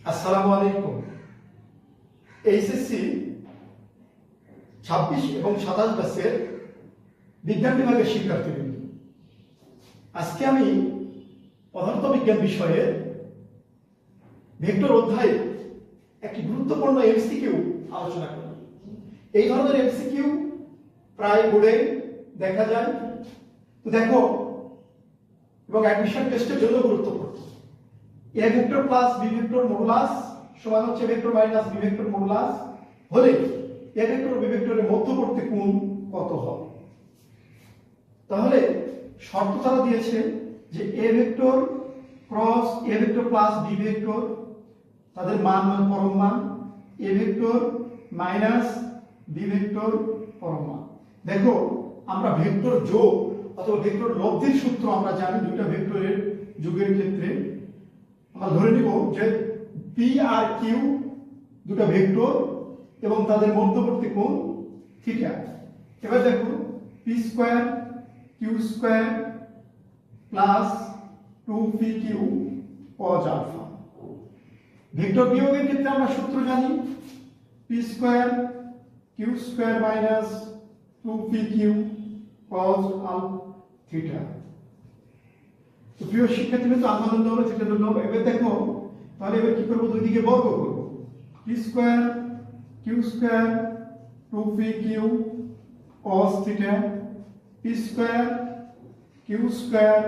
আসসালামু আলাইকুম। এইচএসসি 26 এবং 27 ব্যাচের বিজ্ঞান বিভাগের শিক্ষার্থীবৃন্দ, আজকে আমি পদার্থবিজ্ঞান বিষয়ে ভেক্টর অধ্যায়ে একটি গুরুত্বপূর্ণ এমসিকিউ আলোচনা করব। এই ধরনের এমসিকিউ প্রায় বোর্ডে দেখা যায়। তো দেখো, এবং অ্যাডমিশন টেস্টের জন্য গুরুত্বপূর্ণ। A vector plus B vector modulus সমান হচ্ছে vector minus B vector modulus হলে এ ভেক্টর বি ভেক্টরের মধ্যবর্তী কোণ কত হবে? তাহলে শর্ত তারা দিয়েছে যে A vector cross A vector plus B vector, তাদের মান মানে পরম মান, A vector minus B vector পরম মান। দেখো, আমরা ভেক্টর যোগ অথবা ভেক্টর লব্ধির সূত্র আমরা জানি। দুইটা ভেক্টরের যোগের ক্ষেত্রে আমরা ধরে নিব যে পি আর কিউ দুটো ভেক্টর এবং তাদের মধ্যবর্তী কোণ থিটা। এবার দেখো, P square Q square plus 2pq cos আলফা। ভেক্টর বিয়োগের ক্ষেত্রে আমরা সূত্র জানি, P square Q square minus 2pq cos theta. তো প্রিয় শিক্ষার্থীবৃন্দ, আলফা ধরতে হবে, থিটা ধরতে হবে। এবার দেখো, তাহলে এবার কি করবো? দুই দিকে বর্গ করব। P square Q square 2pq cos theta, P square Q square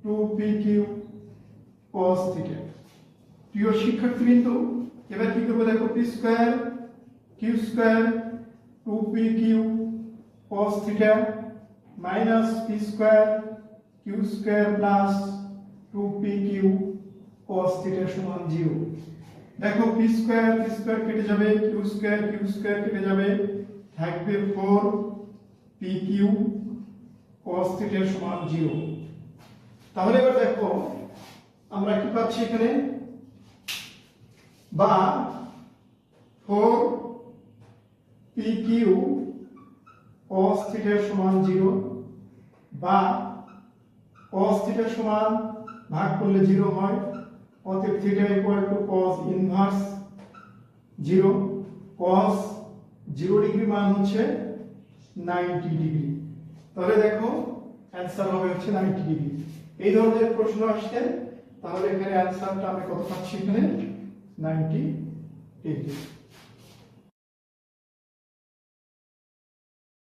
2pq cos theta. প্রিয় শিক্ষার্থীবৃন্দ, এবার কি করবো? দেখো, P square Q square 2pq cos theta minus P square Q square plus 2pq cos theta সমান 0। দেখো, পি স্কয়ার কেটে যাবে, কিউ স্কয়ার কেটে যাবে, থাকবে 4pq cos থিটা সমান 0। তাহলে এবার দেখো, আমরা কি পাচ্ছি এখানে? বা 4pq cos থিটা সমান 0 বা cos থিটা সমান ভাগ করলে 0 হয়। অতএব theta equal to cos inverse 0। cos 0 degree মান হচ্ছে 90 ডিগ্রি। তাহলে দেখো, অ্যানসার হবে হচ্ছে 90 ডিগ্রি। এই ধরনের প্রশ্ন আসছে, তাহলে এখানে অ্যানসারটা আমি কত পাচ্ছি? এখানে 90 ডিগ্রি।